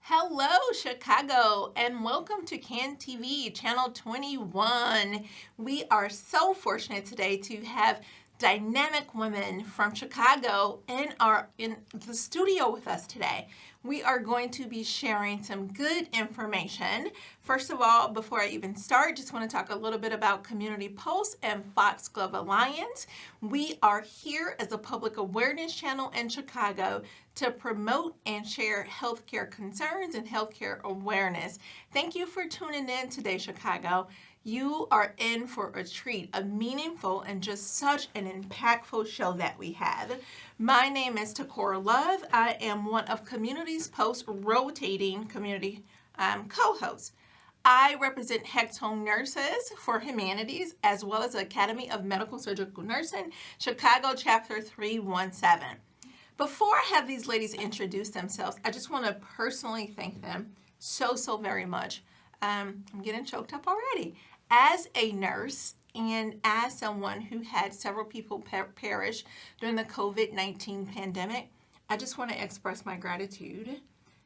Hello, Chicago, and welcome to CAN TV, Channel 21. We are so fortunate today to have dynamic women from Chicago in the studio with us today. We are going to be sharing some good information. First of all, before I even start, just want to talk a little bit about Community Pulse and Foxglove Alliance. We are here as a public awareness channel in Chicago to promote and share healthcare concerns and healthcare awareness. Thank you for tuning in today, Chicago. You are in for a treat, a meaningful and just such an impactful show that we have. My name is Tacora Love. I am one of Community's Post rotating community co-hosts. I represent Hex Home Nurses for Humanities as well as the Academy of Medical Surgical Nursing, Chicago Chapter 317. Before I have these ladies introduce themselves, I just want to personally thank them so very much. I'm getting choked up already. As a nurse and as someone who had several people perish during the COVID-19 pandemic, I just want to express my gratitude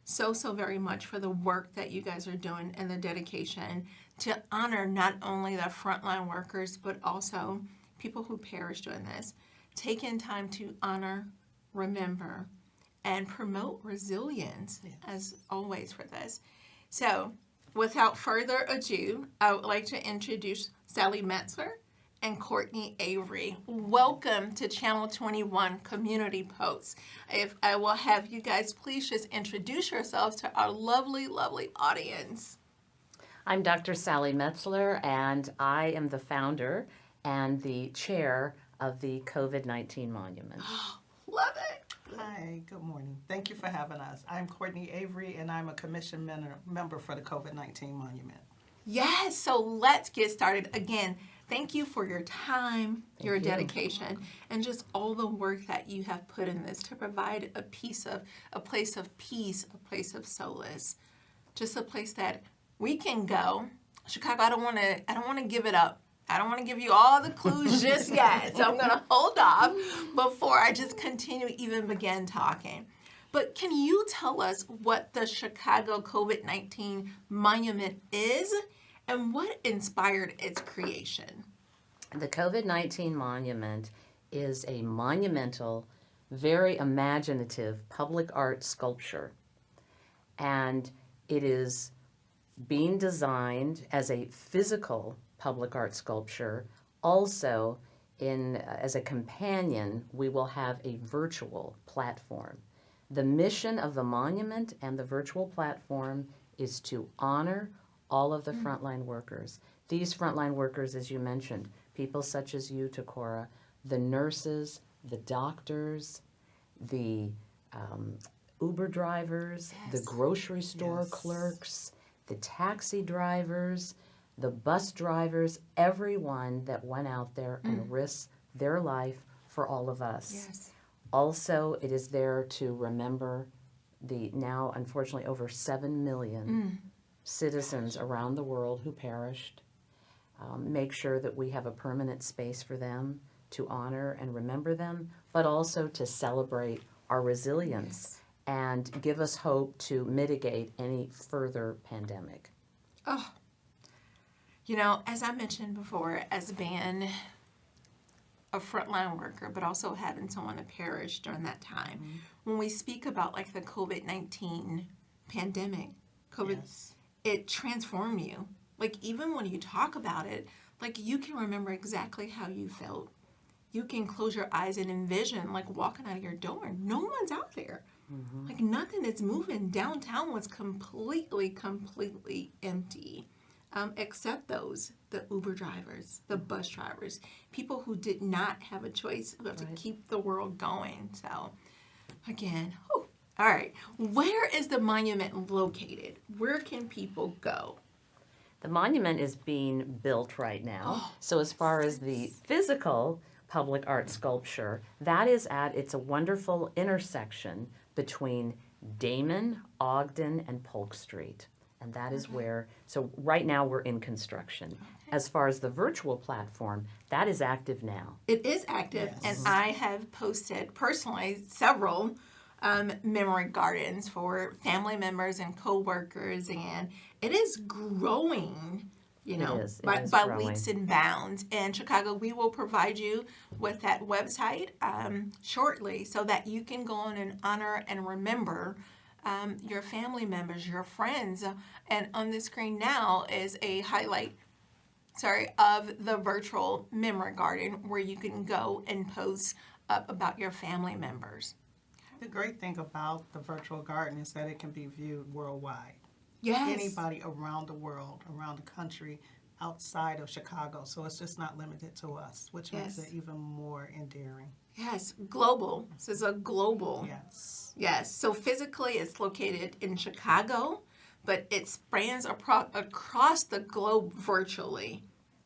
so very much for the work that you guys are doing and the dedication to honor not only the frontline workers, but also people who perished during this. Taking time to honor, remember, and promote resilience, as always, for this. So, without further ado, I would like to introduce Sally Metzler and Courtney Avery. Welcome to Channel 21 Community Posts. If I will have you guys please just introduce yourselves to our lovely audience. I'm Dr. Sally Metzler, and I am the founder and the chair of the COVID-19 Monument. Love it. Hi, good morning. Thank you for having us. I'm Courtney Avery, and I'm a commission member for the COVID-19 Monument. Yes, so let's get started. Again, thank you for your time, your dedication, and just all the work that you have put in this to provide a place of peace, a place of solace, just a place that we can go. Chicago, I don't want to give it up. I don't want to give you all the clues just yet, so I'm going to hold off before I just even begin talking. But can you tell us what the Chicago COVID-19 Monument is and what inspired its creation? The COVID-19 Monument is a monumental, very imaginative public art sculpture, and it is being designed as a physical public art sculpture. Also, as a companion, we will have a virtual platform. The mission of the monument and the virtual platform is to honor all of the frontline workers. These frontline workers, as you mentioned, people such as you, Tacora, the nurses, the doctors, the Uber drivers, the grocery store clerks, the taxi drivers, the bus drivers, everyone that went out there and risked their life for all of us. Yes. Also, it is there to remember the now, unfortunately, over 7 million citizens around the world who perished. Make sure that we have a permanent space for them to honor and remember them, but also to celebrate our resilience and give us hope to mitigate any further pandemic. Oh. You know, as I mentioned before, as being a frontline worker, but also having someone to perish during that time, when we speak about like the COVID-19 pandemic, it transformed you. Like even when you talk about it, like you can remember exactly how you felt. You can close your eyes and envision like walking out of your door. No one's out there. Like nothing is moving. Downtown was completely empty. Except the Uber drivers, the bus drivers, people who did not have a choice but to keep the world going. So, again, all right. Where is the monument located? Where can people go? The monument is being built right now. So as far as the physical public art sculpture, that is it's a wonderful intersection between Damon, Ogden, and Polk Street. And that is where, so right now we're in construction. As far as the virtual platform, that is active now. It is active, Yes. and I have posted personally several memory gardens for family members and coworkers, and it is growing. You know, It is by growing. leaps and bounds. And Chicago, we will provide you with that website shortly so that you can go on and honor and remember your family members, your friends. And on the screen now is a highlight, of the virtual memory garden where you can go and post up about your family members. The great thing about the virtual garden is that it can be viewed worldwide. Yes. Anybody around the world, around the country, outside of Chicago. So it's just not limited to us, which makes Yes. it even more endearing. Yes, global. This is a global. Yes. Yes, so physically it's located in Chicago, but it spans across the globe virtually.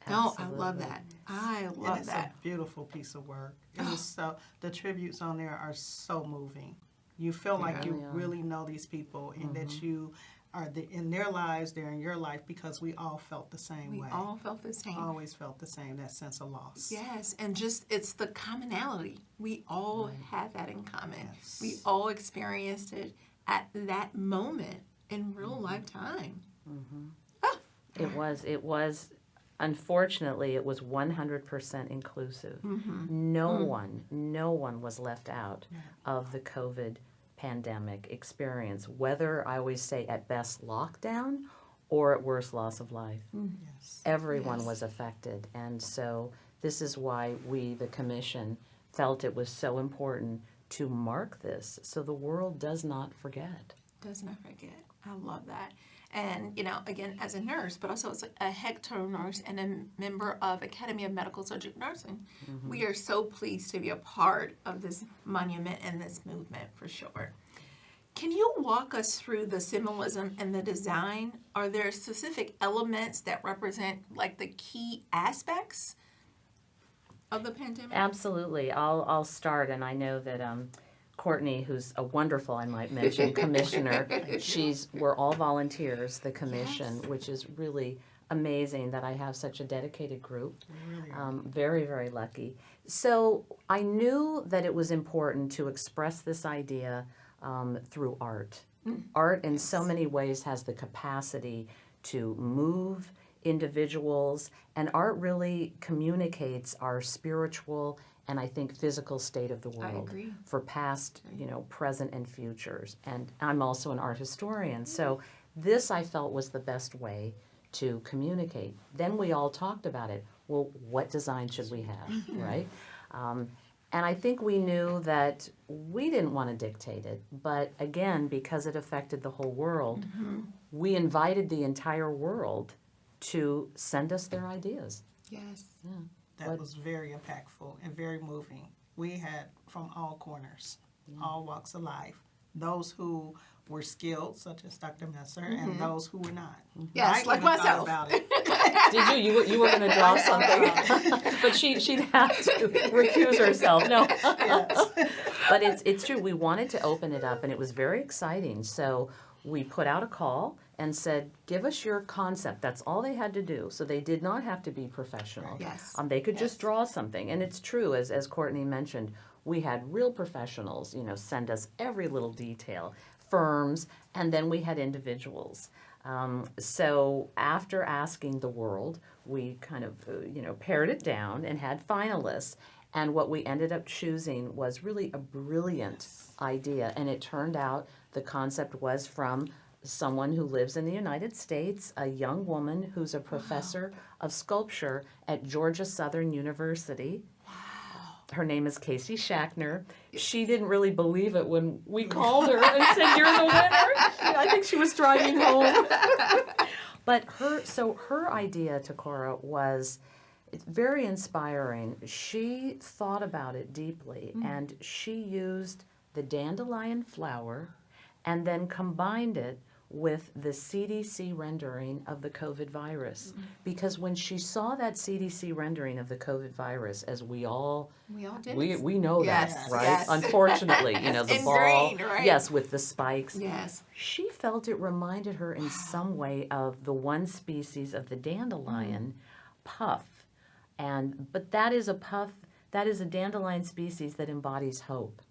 No, I love that. I And love it's that. a beautiful piece of work. It is so, the tributes on there are so moving. You feel like you really are. really know these people and that you are in their lives, they're in your life because we all felt the same We way. all felt the same. Always felt the same, that sense of loss. Yes, and just it's the commonality. We all had that in common. Yes. We all experienced it at that moment in real lifetime. It was, unfortunately, it was 100% inclusive. No one was left out of the COVID pandemic experience, whether I always say at best lockdown or at worst loss of life. Yes. Everyone Yes. was affected. And so this is why we, the commission, felt it was so important to mark this so the world does not forget. Does not forget. I love that. And, you know, again, as a nurse, but also as a HECTO nurse and a member of Academy of Medical Surgical Nursing, we are so pleased to be a part of this monument and this movement for sure. Can you walk us through the symbolism and the design? Are there specific elements that represent like the key aspects of the pandemic? Absolutely. I'll start, and I know that Courtney, who's a wonderful, I might mention, commissioner, we're all volunteers, the commission, Yes. which is really amazing that I have such a dedicated group. We really are. Very, very lucky. So I knew that it was important to express this idea through art. Art in so many ways has the capacity to move individuals, and art really communicates our spiritual and I think physical state of the world agree. for past, present and futures. And I'm also an art historian, so this I felt was the best way to communicate. Then we all talked about it. Well, what design should we have, right? And I think we knew that we didn't want to dictate it, but again, because it affected the whole world, we invited the entire world to send us their ideas. Yes. That was very impactful and very moving. We had from all corners, all walks of life, those who were skilled, such as Dr. Metzler, and those who were not. Yes, I like even thought myself. about it. Did you? You were going to draw something, but she'd have to recuse herself. No, Yes. but it's true. We wanted to open it up, and it was very exciting. So we put out a call and said, "Give us your concept." That's all they had to do. So they did not have to be professional. Yes. They could just draw something, and it's true, as Courtney mentioned, we had real professionals, send us every little detail, firms, and then we had individuals. So after asking the world, we kind of, pared it down and had finalists. And what we ended up choosing was really a brilliant idea. And it turned out the concept was from someone who lives in the United States, a young woman who's a professor of sculpture at Georgia Southern University. Her name is Casey Shackner. She didn't really believe it when we called her and said, "You're the winner." I think she was driving home. But her idea, Tacora, was it's very inspiring. She thought about it deeply, and she used the dandelion flower and then combined it with the CDC rendering of the COVID virus. Because when she saw that CDC rendering of the COVID virus, as we all did. we know Yes, that, right? yes. Unfortunately, you know, the It's ball, ingrained, right? yes, with the spikes. Yes. She felt it reminded her in some way of the one species of the dandelion, puff. But that is a dandelion species that embodies hope.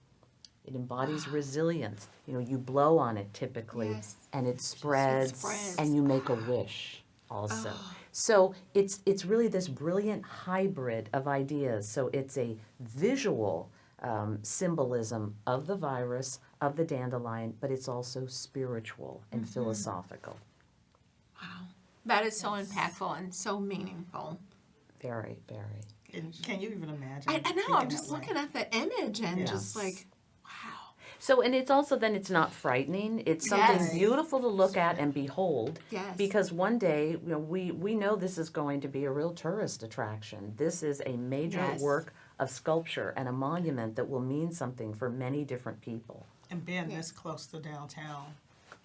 It embodies resilience. You know, you blow on it typically, Yes. and it spreads, spreads. and you make a wish also. Oh. So it's really this brilliant hybrid of ideas. So it's a visual symbolism of the virus, of the dandelion, but it's also spiritual and philosophical. Wow. That is so impactful and so meaningful. Very, very. And can you even imagine? I know. thinking I'm just that way? looking at the image and Yes. just like, wow. So, and it's also then it's not frightening. It's something Yes. beautiful to look at and behold. Yes. Because one day, you know, we know this is going to be a real tourist attraction. This is a major Yes. work of sculpture and a monument that will mean something for many different people. And being this close to downtown,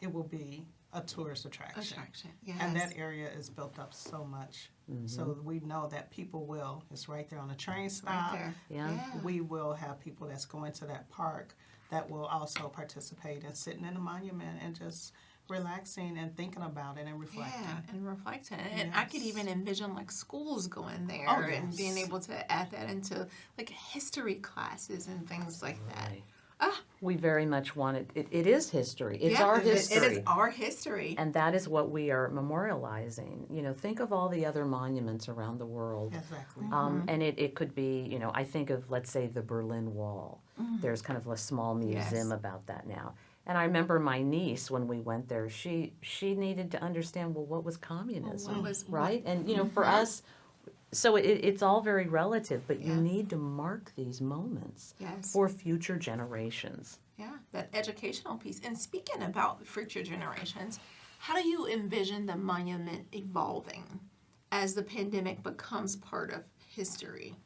it will be a tourist attraction. Yes. And that area is built up so much. So we know that people will. It's right there on the train stop. Right there. Yeah. We will have people that's going to that park that will also participate in sitting in the monument and just relaxing and thinking about it and reflecting. Yeah, and reflecting. And I could Yes. even envision like schools going there Oh, and yes. being able to add that into like history classes and things like that. Right. Ah. We very much want it. It is history. It's Yeah, our it history. is our history. And that is what we are memorializing. You know, think of all the other monuments around the world. Exactly. And it could be, you know, I think of, let's say, the Berlin Wall. There's kind of a small museum Yes. about that now. And I remember my niece, when we went there, she needed to understand, well, what was communism, what was- right? And, you know, for us, so it's all very relative, but you Yeah. need to mark these moments Yes. for future generations. Yeah, that educational piece. And speaking about future generations, how do you envision the monument evolving as the pandemic becomes part of history?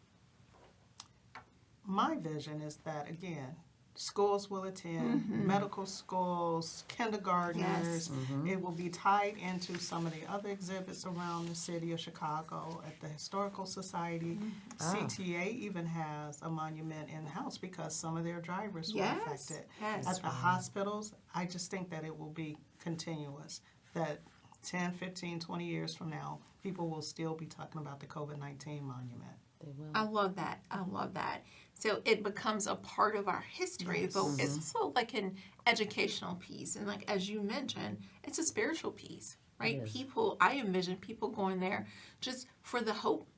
My vision is that, again, schools will attend, medical schools, kindergartners. It will be tied into some of the other exhibits around the city of Chicago at the Historical Society. CTA even has a monument in the house because some of their drivers were Yes, affected. yes. At the hospitals, I just think that it will be continuous, that 10, 15, 20 years from now, people will still be talking about the COVID-19 monument. They will. I love that. I love that. So it becomes a part of our history, Yes. but it's also like an educational piece. And like, as you mentioned, it's a spiritual piece, right? It is. People, I envision people going there just for the hope,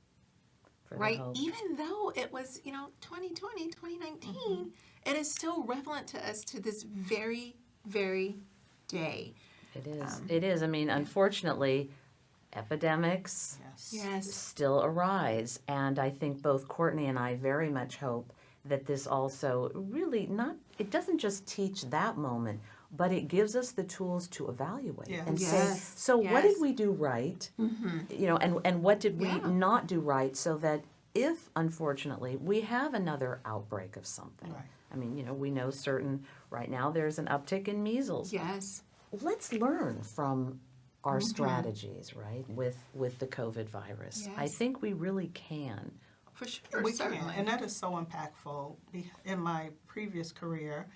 For the right? hope. Even though it was, 2020, 2019, it is still relevant to us to this very, very day. It is. It is. I mean, unfortunately, epidemics Yes. Yes. still arise. And I think both Courtney and I very much hope that this also really it doesn't just teach that moment, but it gives us the tools to evaluate Yes. and say, Yes. so what did Yes. we do right? You know, and what did we Yeah. not do right, so that if, unfortunately, we have another outbreak of something. Right. I mean, you know, we know right now there's an uptick in measles. Yes. Let's learn from our strategies, right, with the COVID virus. I Yes. think we really can. For sure. We certainly. can, and that is so impactful. In my previous career,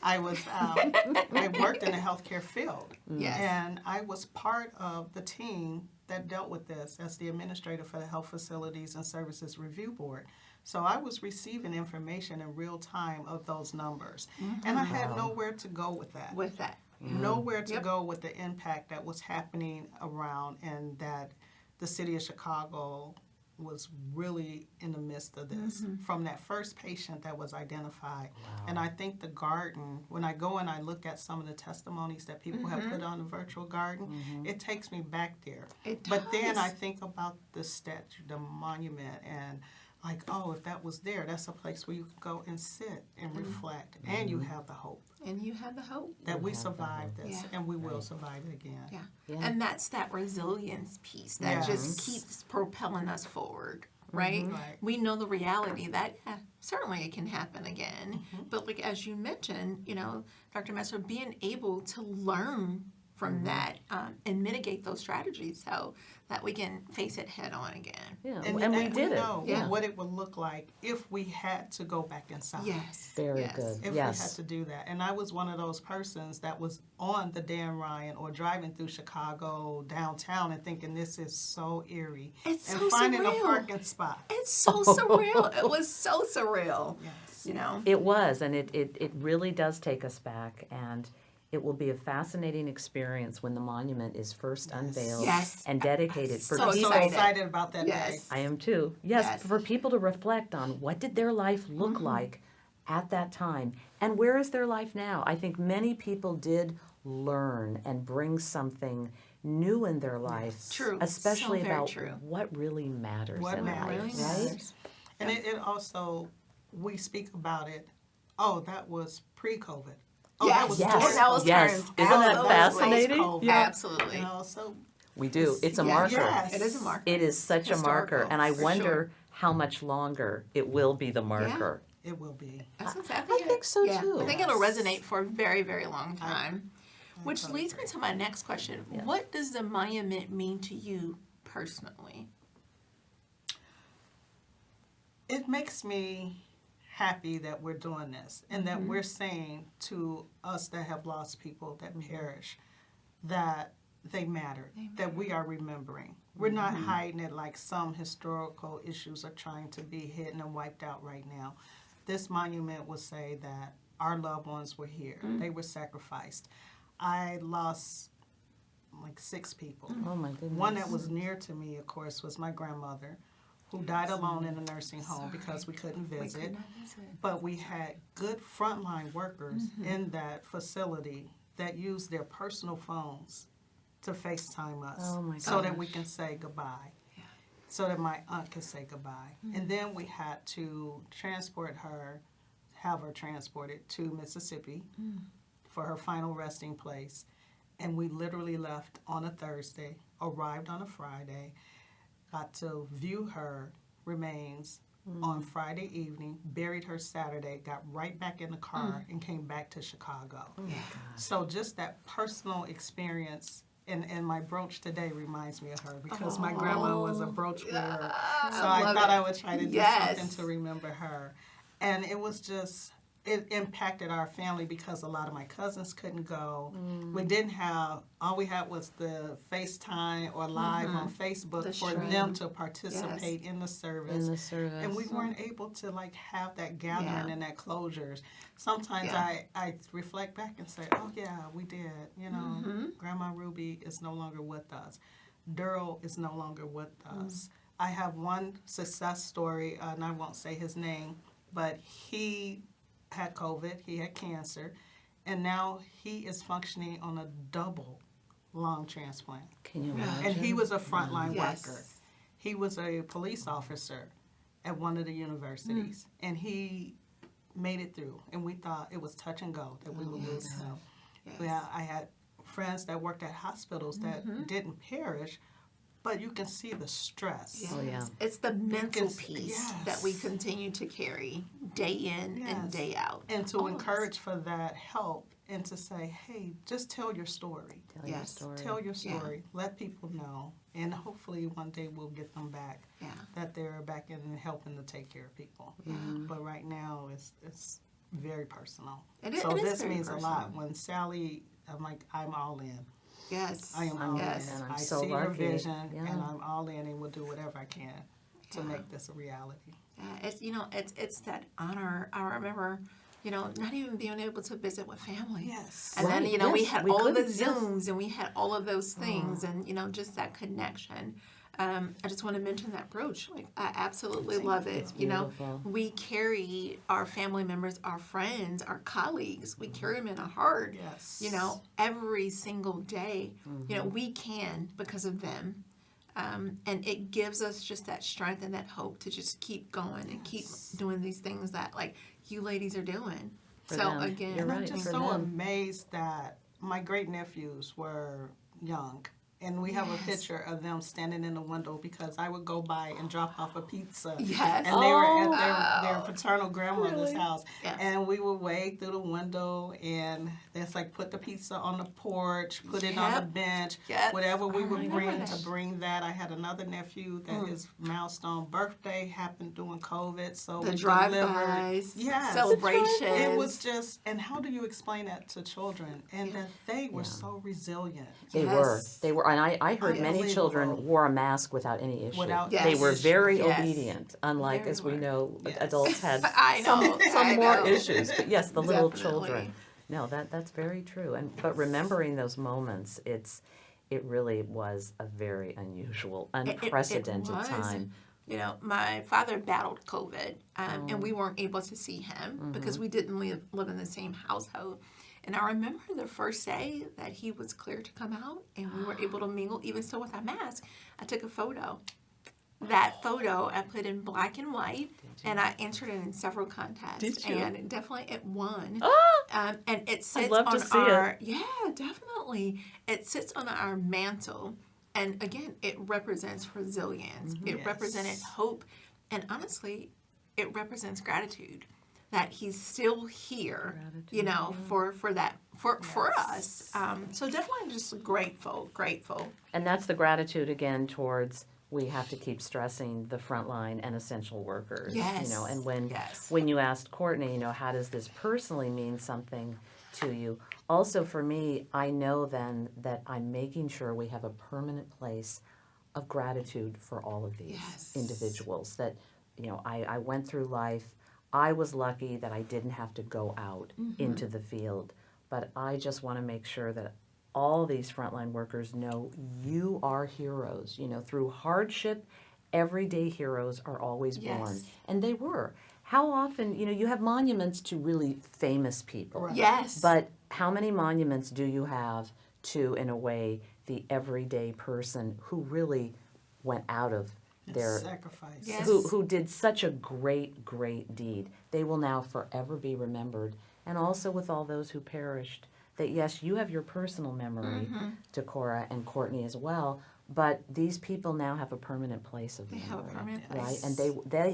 I was I worked in the healthcare field, Yes. and I was part of the team that dealt with this as the administrator for the Health Facilities and Services Review Board. So I was receiving information in real time of those numbers, and I had nowhere to go with that. With that. Nowhere to Yep. go with the impact that was happening around, and that the city of Chicago was really in the midst of this from that first patient that was identified. And I think the garden, when I go and I look at some of the testimonies that people have put on the virtual garden, it takes me back there. It But then does. I think about the statue, the monument, and like, oh, if that was there, that's a place where you can go and sit and reflect, and you have the hope And you have the hope. that we have the survived this, Yeah. and we will survive it again. Yeah. Yeah. And that's that resilience piece that just Yes. keeps propelling us forward, right? Right. We know the reality that certainly it can happen again. But like as you mentioned, Dr. Metzler, being able to learn from that and mitigate those strategies so that we can face it head on again. Yeah, And we did it. know Yeah. what it would look like if we had to go back inside. Yes. Very yes. good. If Yes. we had to do that. And I was one of those persons that was on the Dan Ryan or driving through Chicago downtown and thinking this is so eerie. It's and so finding surreal. a parking spot. It's so surreal. It was so surreal. Yes. You know. It was, and it really does take us back, and it will be a fascinating experience when the monument is first unveiled Yes. and dedicated for So I'm people. so excited. excited about that day. Yes. I am too. Yes, Yes. for people to reflect on what did their life look like at that time, and where is their life now. I think many people did learn and bring something new in their life, True. especially So very about true. what really matters What in matters. life, Really right? matters. And it also, we speak about it, oh, that was pre-COVID. Oh, Yes. that was Yes. during That was COVID. Yes. turns. Isn't that Absolutely. fascinating? Post-COVID. Yeah. Absolutely. You know, so We do. It's a Yes. marker. Yes. It is a marker. It is such a marker, Historical, and I for wonder sure. how much longer it will be the marker. it will be. That's exactly I it. think so, Yeah. too. I think it'll resonate for a very, very long I- time. Which totally leads me agree. to my next question. Yeah. What does the monument mean to you personally? It makes me happy that we're doing this and that we're saying to us that have lost people that perish that they matter, that we are remembering. We're not hiding it like some historical issues are trying to be hidden and wiped out right now. This monument will say that our loved ones were here. They were sacrificed. I lost like 6 people. Oh my goodness. One that was near to me, of course, was my grandmother, who died alone in a nursing home because we couldn't We visit. could not visit. But we had good frontline workers in that facility that used their personal phones to FaceTime us Oh my so that we gosh. can say goodbye. Yeah. So that my aunt could say goodbye. And then we had to transport her, have her transported to Mississippi for her final resting place. And we literally left on a Thursday, arrived on a Friday, got to view her remains on Friday evening, buried her Saturday, got right back in the car and came back to Chicago. So just that personal experience, and my brooch today reminds me of her because my grandma was a brooch wearer. So I love thought it. I would try to do Yes. something to remember her. And it was just, it impacted our family because a lot of my cousins couldn't go. We didn't have, all we had was the FaceTime or live on Facebook The for stream. them to participate in the service. In the service. And we weren't able to like have that gathering Yeah. and that closures. Sometimes Yeah. I reflect back and say, oh yeah, we did. You know, Grandma Ruby is no longer with us. Durrell is no longer with us. I have one success story, and I won't say his name, but he had COVID, he had cancer, and now he is functioning on a double lung transplant. Can you imagine? And he was a frontline Yes. worker. He was a police officer at one of the universities, and he made it through. And we thought it was touch and go that we would lose him. Yes. Yeah, I had friends that worked at hospitals that didn't perish, but you can see the stress. Yes. Oh, yeah. It's the mental can- piece yes. that we continue to carry day in and Yes. day out. And to All of us. encourage for that help and to say, hey, just tell your story. Tell your Yes. story. Tell your Yeah. story. Let people know. And hopefully one day we'll get them back. Yeah. That they're back in and helping to take care of people. But right now it's very personal. It is- so it is this very means a lot. personal. When Sally, I'm like, I'm all in. Yes. I am all Yes. in. And I'm I so see your lucky. vision Yeah. and I'm all in and will do whatever I can to Yeah. make this a reality. Yeah, it's that honor. I remember, not even being able to visit with family. Yes. And then, Right, we yes, had we all of the couldn't, yes. Zooms and we had all of those things and, just that connection. I just want to mention that brooch. Like, I absolutely love it. It's beautiful. We carry our family members, our friends, our colleagues, we carry them in our heart, Yes. every single day. We can because of them. And it gives us just that strength and that hope to just keep going and keep doing these things that, like, you ladies are doing. For So, them. again, You're And I'm right, just for so them. amazed that my great nephews were young. And we have a Yes. picture of them standing in the window because I would go by and drop off a pizza. Yes. And they were Oh. at their paternal grandmother's Really? house. Yeah. And we would wave through the window and it's like put the pizza on the porch, put it on the Yep. bench, Yep. whatever we I would remember bring that. to bring that. I had another nephew that his milestone birthday happened during COVID. So The we drive-bys, delivered. Yes. celebrations. It was just, and how do you explain that to children? And that they were Yeah. so resilient. They Yes. were, and I heard many Unbelievable. children wore a mask without any issue. Without Yes. They were very Yes. obedient, unlike, Very as we were. know, Yes. adults had I know. some I more know. issues. But yes, the little Definitely. children. No, that's very true. But remembering those moments, it really was a very unusual, unprecedented was. time. You know, my father battled COVID, and we weren't able to see him because we didn't live in the same household. And I remember the first day that he was clear to come out and we were able to mingle, even still with our mask. I took a photo. That photo I put in black and white, and I entered it in several contests. Did you? And definitely it won. Ah! And it sits love to on see our yeah, definitely. It sits on our mantle. And again, it represents resilience. It Yes. represented hope. And honestly, it represents gratitude that he's still here, you know, for us. So definitely just grateful. And that's the gratitude again towards we have to keep stressing the frontline and essential workers. Yes. You know, and Yes. when you asked Courtney, you know, how does this personally mean something to you? Also for me, I know then that I'm making sure we have a permanent place of gratitude for all of these Yes. individuals. That, you know, I went through life. I was lucky that I didn't have to go out into the field, but I just want to make sure that all these frontline workers know you are heroes. You know, through hardship, everyday heroes are always born. Yes. And they were. How often, you know, you have monuments to really famous people. Right. Yes. But how many monuments do you have to, in a way, the everyday person who really went out of their Sacrifice. Yes. who did such a great deed? They will now forever be remembered. And also with all those who perished, that yes, you have your personal memory, Tacora and Courtney as well, but these people now have a permanent place of They memory. have a permanent right? place. And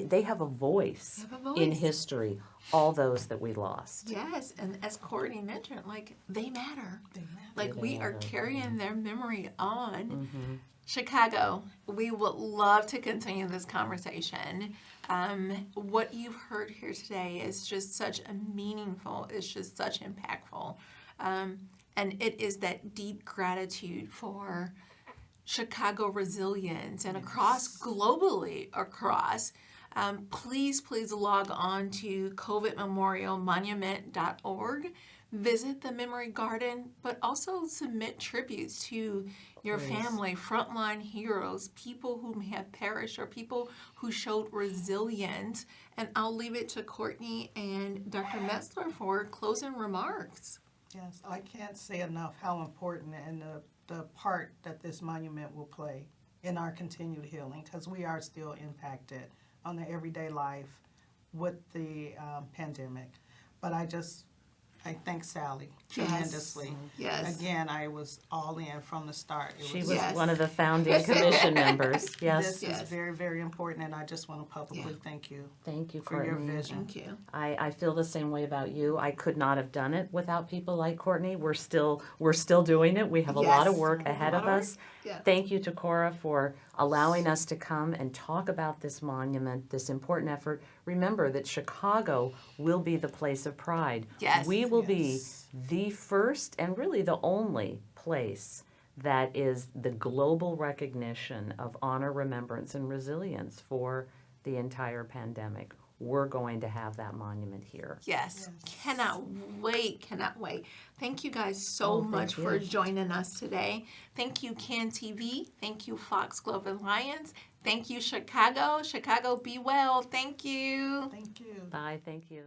they have a voice, They have a in voice. history, all those that we lost. Yes, and as Courtney mentioned, like they matter. They matter. Like They we are matter. carrying their memory on. Mm-hmm. Chicago, we would love to continue this conversation. What you've heard here today is just such a meaningful, it's just such impactful. And it is that deep gratitude for Chicago resilience and globally across. Please log on to covidmemorialmonument.org. Visit the Memory Garden, but also submit tributes to your family, frontline heroes, people who have perished or people who showed resilience. And I'll leave it to Courtney and Dr. Metzler for closing remarks. Yes, I can't say enough how important and the part that this monument will play in our continued healing, because we are still impacted on the everyday life with the pandemic. But I thank Sally tremendously. Yes. Again, I was all in from the start. She was Yes. one of the founding commission members. Yes. This Yes. is very, very important, and I just want to publicly thank you Thank you, for your Courtney. vision. Thank you. I feel the same way about you. I could not have done it without people like Courtney. We're still doing it. We have a lot of Yes. work ahead of lot of us. Yeah. Thank you, Tacora, for allowing us to come and talk about this monument, this important effort. Remember that Chicago will be the place of pride. Yes. We will be Yes. the first and really the only place that is the global recognition of honor, remembrance, and resilience for the entire pandemic. We're going to have that monument here. Yes. Cannot wait. Thank you guys so Oh, thank much you. for joining us today. Thank you, Can TV. Thank you, Foxglove Alliance. Thank you, Chicago. Chicago, be well. Thank you. Thank you. Bye, thank you.